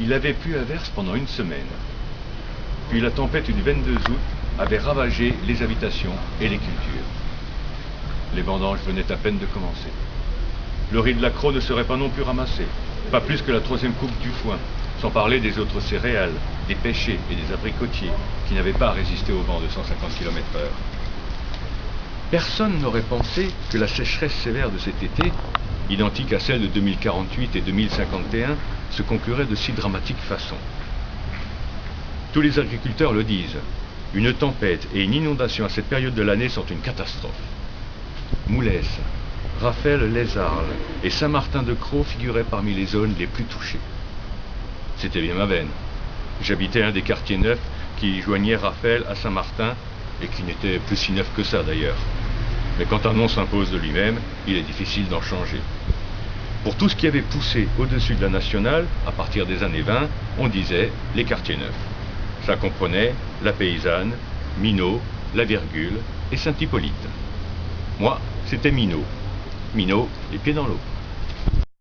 Il avait plu à verse pendant une semaine. Puis la tempête du 22 août avait ravagé les habitations et les cultures. Les vendanges venaient à peine de commencer. Le riz de l'accro ne serait pas non plus ramassé, pas plus que la troisième coupe du foin, sans parler des autres céréales, des pêchers et des abricotiers qui n'avaient pas résisté au vent de 150 km/h. Personne n'aurait pensé que la sécheresse sévère de cet été, identique à celle de 2048 et 2051, se conclurait de si dramatique façon. Tous les agriculteurs le disent, une tempête et une inondation à cette période de l'année sont une catastrophe. Moulès, Raphaël, Les Arles et Saint-Martin-de-Crau figuraient parmi les zones les plus touchées. C'était bien ma veine. J'habitais un des quartiers neufs qui joignait Raphaël à Saint-Martin et qui n'était plus si neuf que ça d'ailleurs. Mais quand un nom s'impose de lui-même, il est difficile d'en changer. Pour tout ce qui avait poussé au-dessus de la nationale, à partir des années 20, on disait les quartiers neufs. Ça comprenait la Paysanne, Minot, la Virgule et Saint-Hippolyte. Moi, c'était Minot. Minot, les pieds dans l'eau.